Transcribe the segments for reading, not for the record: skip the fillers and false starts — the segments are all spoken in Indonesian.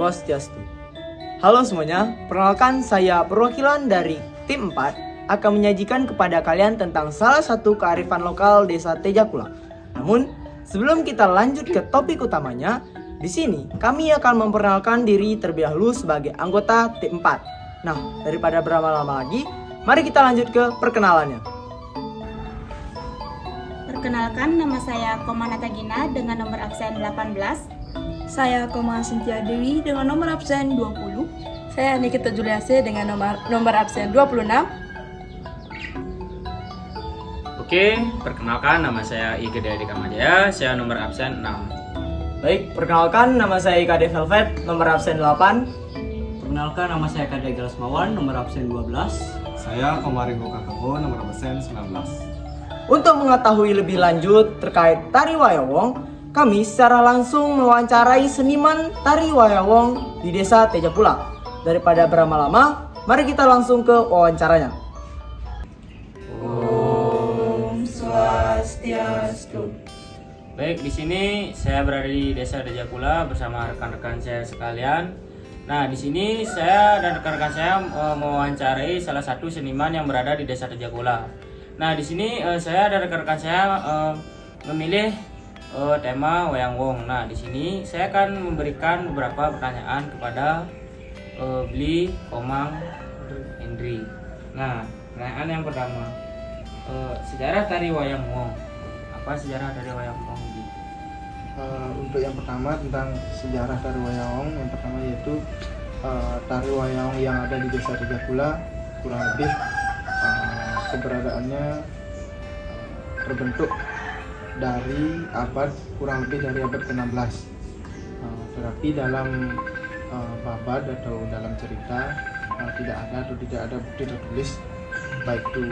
Swastiastu. Halo semuanya, perkenalkan saya perwakilan dari tim 4 akan menyajikan kepada kalian tentang salah satu kearifan lokal Desa Tejakula. Namun, sebelum kita lanjut ke topik utamanya, di sini kami akan memperkenalkan diri terlebih dahulu sebagai anggota tim 4. Nah, daripada berlama-lama lagi, mari kita lanjut ke perkenalannya. Perkenalkan, nama saya Koma Natagina dengan nomor absen 18. Saya Koma Sintia Dewi dengan nomor absen 20. Saya Nikita Juliase dengan nomor absen 26. Oke, perkenalkan nama saya Ike Dadi Kamajaya, saya nomor absen 6. Baik, perkenalkan nama saya Kade Velvet, nomor absen 8. Perkenalkan, nama saya Kade Galasmawan, nomor absen 12. Saya Komaringo Kakako, nomor absen 19. Untuk mengetahui lebih lanjut terkait tari wayang, kami secara langsung mewawancarai seniman tari wayang di Desa Tejakula. Daripada berlama-lama, mari kita langsung ke wawancaranya. Om Swastiastu. Baik, di sini saya berada di Desa Tejakula bersama rekan-rekan saya sekalian. Nah, di sini saya dan rekan-rekan saya mewawancarai salah satu seniman yang berada di Desa Tejakula. Nah, di sini saya dan rekan-rekan saya memilih tema wayang wong. Nah, di sini saya akan memberikan beberapa pertanyaan kepada Bli, Komang, Hendri. Nah, pertanyaan yang pertama, sejarah tari wayang wong. Apa sejarah tari wayang wong, Bli? Untuk yang pertama tentang sejarah tari wayang, yang pertama yaitu tari wayang yang ada di Desa Tejakula kurang lebih keberadaannya terbentuk dari kurang lebih dari abad ke-16. Tetapi dalam babad atau dalam cerita tidak ada bukti tertulis, baik itu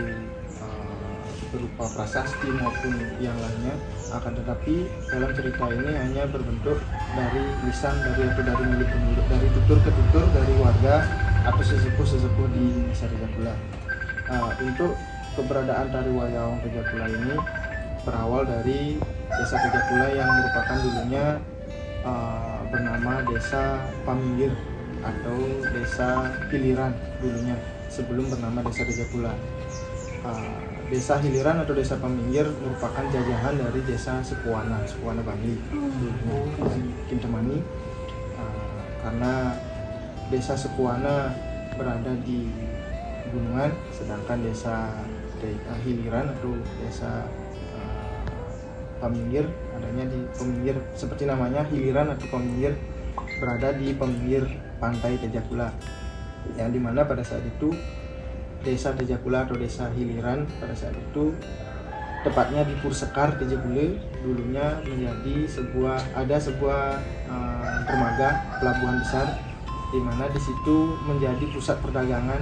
berupa prasasti maupun yang lainnya. Akan tetapi dalam cerita ini hanya berbentuk dari lisan dari mulut ke mulut, dari tutur ke tutur dari warga atau sesepuh di Desa Tejakula. Untuk keberadaan tari wayang Tejakula ini berawal dari Desa Tejakula yang merupakan dulunya bernama Desa Paminggir atau Desa Hiliran dulunya sebelum bernama Desa Tejakula. Desa Hiliran atau Desa Paminggir merupakan jajahan dari Desa Sekuana Bali Kintamani, karena Desa Sekuana berada di gunungan, sedangkan Desa Hiliran atau Desa Paminggir adanya di Paminggir, seperti namanya Hiliran atau Paminggir, berada di pinggir pantai Tejakula, yang dimana pada saat itu Desa Tejakula atau Desa Hiliran pada saat itu tepatnya di Pursekar Tejakula dulunya menjadi sebuah dermaga pelabuhan besar, di mana di situ menjadi pusat perdagangan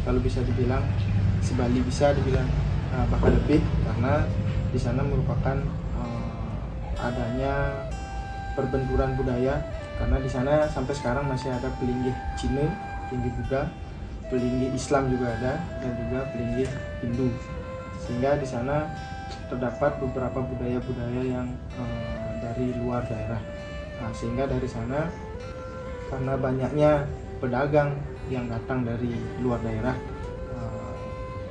kalau bisa dibilang sebali, bisa dibilang bahkan lebih, karena di sana merupakan adanya perbenturan budaya, karena di sana sampai sekarang masih ada pelinggih Cina, pelinggih Buddha, pelinggih Islam juga ada, dan juga pelinggih Hindu, sehingga di sana terdapat beberapa budaya-budaya yang dari luar daerah. Sehingga dari sana, karena banyaknya pedagang yang datang dari luar daerah,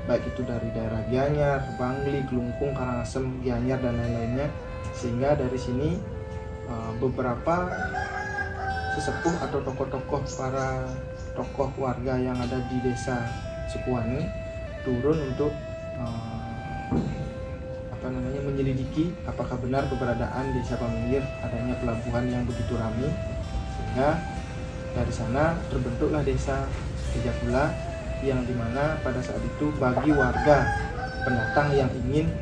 baik itu dari daerah Gianyar, Bangli, Kelungkung, Karangasem, Gianyar dan lain-lainnya, sehingga dari sini beberapa sesepuh atau para tokoh warga yang ada di Desa Sekuani turun untuk menyelidiki apakah benar keberadaan Desa Paminggir, adanya pelabuhan yang begitu ramai, sehingga dari sana terbentuklah Desa Tejakula, yang dimana pada saat itu bagi warga pendatang yang ingin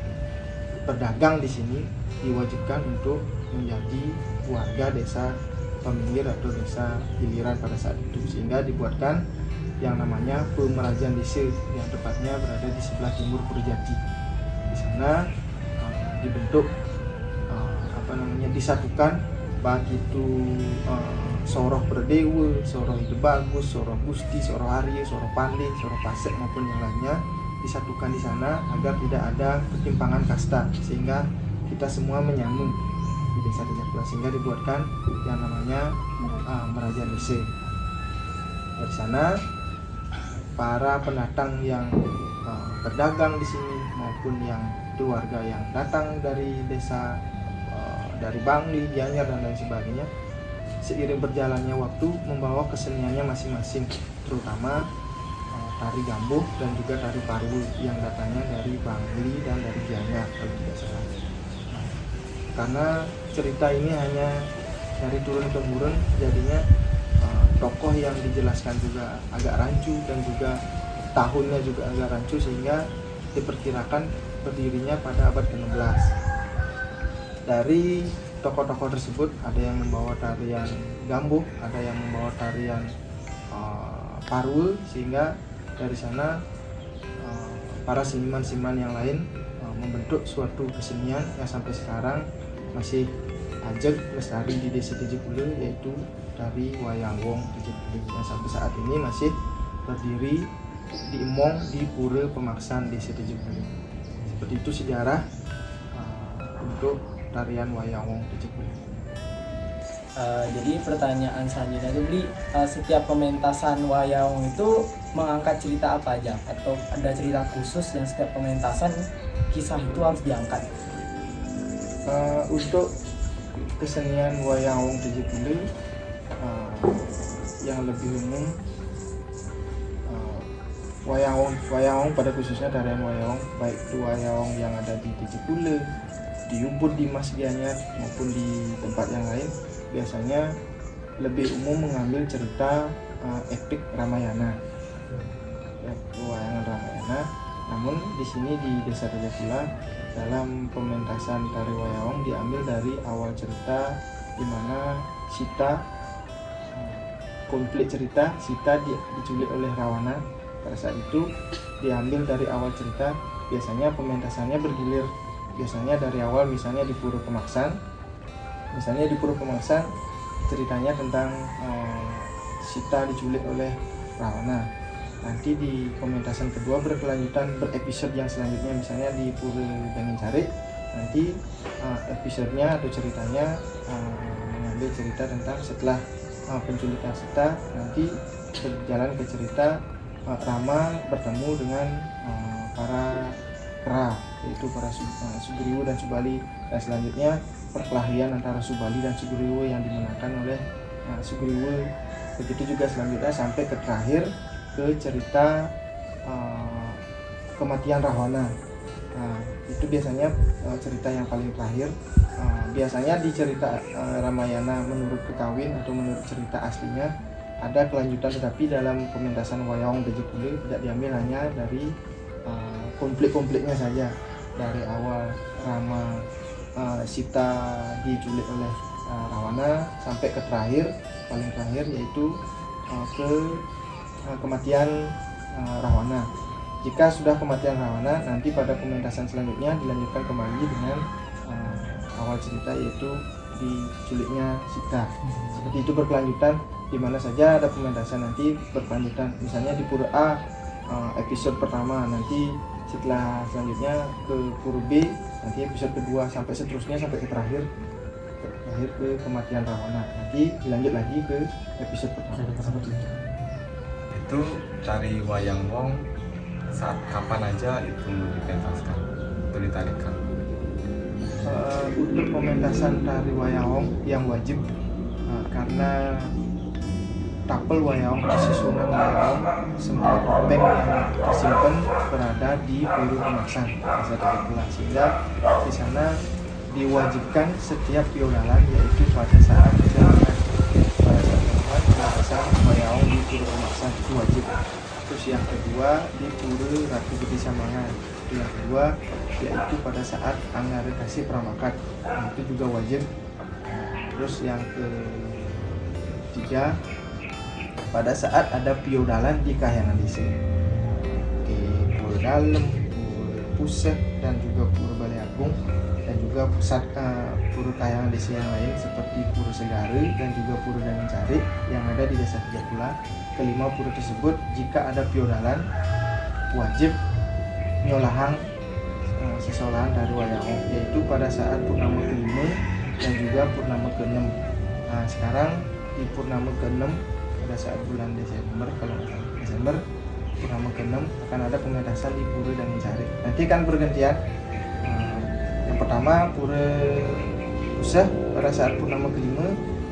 berdagang di sini diwajibkan untuk menjadi warga Desa Paminggir atau Desa Hiliran pada saat itu, sehingga dibuatkan yang namanya Pemerajan Desa yang tepatnya berada di sebelah timur Purjati. Di sana dibentuk disatukan baik itu Soroh Berdewa, Soroh Ide Bagus, Soroh Gusti, Soroh Arya, Soroh Pandey, Soroh Pasek maupun yang lainnya disatukan di sana agar tidak ada ketimpangan kasta, sehingga kita semua menyambung di Desa Tejakula, sehingga dibuatkan yang namanya Meraja Desa. Dari sana para pendatang yang berdagang di sini maupun yang keluarga yang datang dari desa, dari Bangli, Gianyar dan lain sebagainya, seiring berjalannya waktu membawa keseniannya masing-masing, terutama tari Gambuh dan juga tari Parwul yang datangnya dari Bangli dan dari Gianyar kalau tidak salah. Karena cerita ini hanya dari turun temurun, jadinya tokoh yang dijelaskan juga agak rancu dan juga tahunnya juga agak rancu, sehingga diperkirakan berdirinya pada abad ke-16. Dari tokoh-tokoh tersebut ada yang membawa tarian Gambuh, ada yang membawa tarian Parwul, sehingga dari sana para seniman-seniman yang lain membentuk suatu kesenian yang sampai sekarang masih ajeg lestari di Desa Tejepule, yaitu tari Wayang Wong Tejepule yang sampai saat ini masih berdiri di Emong di Pura Pemaksan Desa Tejepule. Seperti itu sejarah untuk tarian Wayang Wong Tejepule. Jadi pertanyaan selanjutnya itu Bli, setiap pementasan wayang itu mengangkat cerita apa aja, atau ada cerita khusus yang setiap pementasan kisah itu harus diangkat? Untuk kesenian Wayang Wong Tejepule yang lebih umum, Wayang Wong pada khususnya tarian Wayang Wong, baik itu Wayang Wong yang ada di Tejepule, di Ubud, di Mas Gianyar maupun di tempat yang lain, biasanya lebih umum mengambil cerita epik Ramayana, wayangan Ramayana. Namun di sini di Desa Tejepule dalam pementasan tari Wayang Wong diambil dari awal cerita, di mana Sita, konflik cerita Sita diculik oleh Rawana. Pada saat itu diambil dari awal cerita. Biasanya pementasannya bergilir, biasanya dari awal misalnya di Pura Pemaksan. Misalnya di Pura Pemaksan ceritanya tentang Sita diculik oleh Rawana. Nanti di pementasan kedua berkelanjutan berepisode yang selanjutnya, misalnya di Pura Dangin Carik. Nanti episodenya atau ceritanya mengambil cerita tentang setelah penculikan Sita, nanti berjalan ke cerita Rama bertemu dengan para kera, yaitu para Sugriwo dan Subali, dan selanjutnya perkelahian antara Subali dan Sugriwo yang dimenangkan oleh Sugriwo. Begitu juga selanjutnya sampai ke terakhir ke cerita kematian Rahwana. Itu biasanya cerita yang paling terakhir. Biasanya di cerita Ramayana menurut Kekawin atau menurut cerita aslinya ada kelanjutan, tetapi dalam pementasan Wayang Wong Tejepule tidak diambil hanya dari konflik-konfliknya saja, dari awal Rama Sita diculik oleh Rawana sampai ke paling terakhir yaitu ke kematian Rahwana. Jika sudah kematian Rahwana, nanti pada pementasan selanjutnya dilanjutkan kembali dengan awal cerita, yaitu diculiknya Sita. Seperti itu berkelanjutan, di mana saja ada pementasan nanti berkelanjutan. Misalnya di Pura A episode pertama, nanti selanjutnya ke Pura B, nanti episode kedua, sampai seterusnya sampai ke terakhir ke kematian Rahwana. Nanti dilanjut lagi ke episode pertama. Seperti Itu tari Wayang Wong saat kapan aja itu dipentaskan atau ditarikan? Untuk pementasan tari Wayang Wong yang wajib, karena tapel Wayang Wong, susunan Wayang Wong, semua topeng yang tersimpan berada di Pura Pemaksan Desa Tejepule, sehingga di sana diwajibkan setiap piodalan, yaitu pada saat pementasan Wayang Wong di Pura Pemaksan itu wajib. Terus yang kedua di Pura Ratu Gede Samangan, itu yang kedua, yaitu pada saat Angare Kasih Pramakat, itu juga wajib. Terus yang ketiga pada saat ada piodalan di Kahyangan Desa, di Pura Dalem, Pura Pusat, dan juga Pura Balai Agung, dan juga pusat Pura Kahyangan Desa yang lain seperti Pura Segare dan juga Pura Dangin Carik yang ada di Desa Tejepule. Kelima pura tersebut jika ada piodalan wajib nyolahang sesolahan dari Wayang Wong, yaitu pada saat purnama ke-5 dan juga purnama ke-6. Nah, sekarang di purnama ke-6 pada saat bulan Desember, kalau nggak salah Desember, purnama ke-6 akan ada pementasan di Pura Dangin Sari. Nanti kan bergantian. Yang pertama Pura Puseh pada saat purnama ke-5,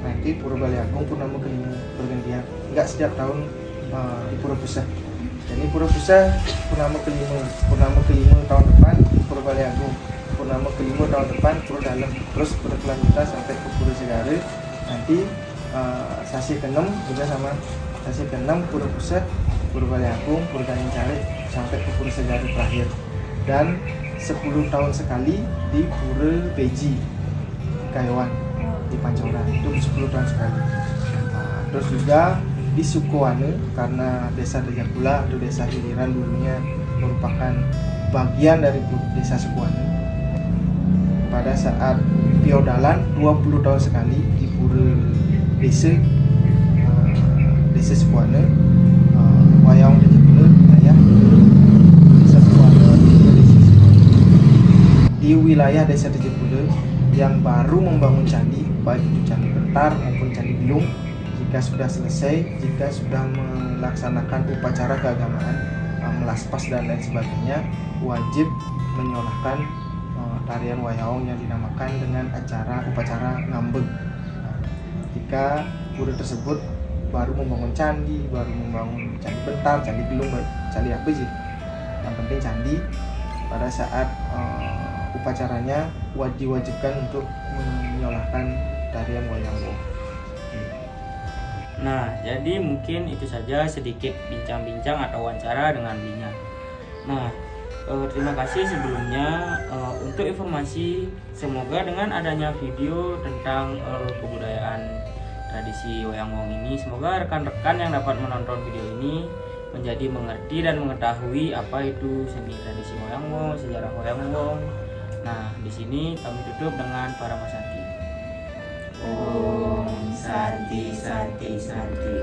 nanti Pura Balai Agung purnama ke-5 bergantian. Enggak setiap tahun di Pura Puseh. Jadi Pura Puseh purnama ke-5 tahun depan Pura Balai Agung, purnama ke-5 tahun depan Pura Dalem, terus berkelanjutan sampai ke Pura Segara. Nanti sasi ke-6 juga sama, sasi ke-6 Pura Puseh, Pura Balai Agung, Pura Dangin Sari sampai ke Pura Segara terakhir. Dan 10 tahun sekali di Pura Beji Kayawan di Pancoran, itu 10 tahun sekali. Terus juga di Sukowane, karena desa Tejakula atau desa Hiliran dulunya merupakan bagian dari desa Sukowane. Pada saat Piodalan 20 tahun sekali di Pura desa Sukowane, wayang Tejakula wilayah desa Sukowane di wilayah desa Tejakula yang baru membangun candi, baik itu candi Bentar maupun candi Bilung. Jika sudah selesai, jika sudah melaksanakan upacara keagamaan, melaspas dan lain sebagainya, wajib menyolahkan tarian wayang yang dinamakan dengan upacara ngambek. Jika pura tersebut baru membangun candi, baru membangun candi Bentar, candi Bilung, candi apa sih? Yang penting candi, pada saat upacaranya diwajibkan untuk menyolahkan tarian wayang wong. Nah, jadi mungkin itu saja sedikit bincang-bincang atau wawancara dengan Binya. Nah, terima kasih sebelumnya untuk informasi. Semoga dengan adanya video tentang kebudayaan tradisi wayang wong ini, semoga rekan-rekan yang dapat menonton video ini menjadi mengerti dan mengetahui apa itu seni tradisi wayang wong, sejarah wayang wong. Nah, di sini kami tutup dengan para Masanti. Om Santi Santi Santi.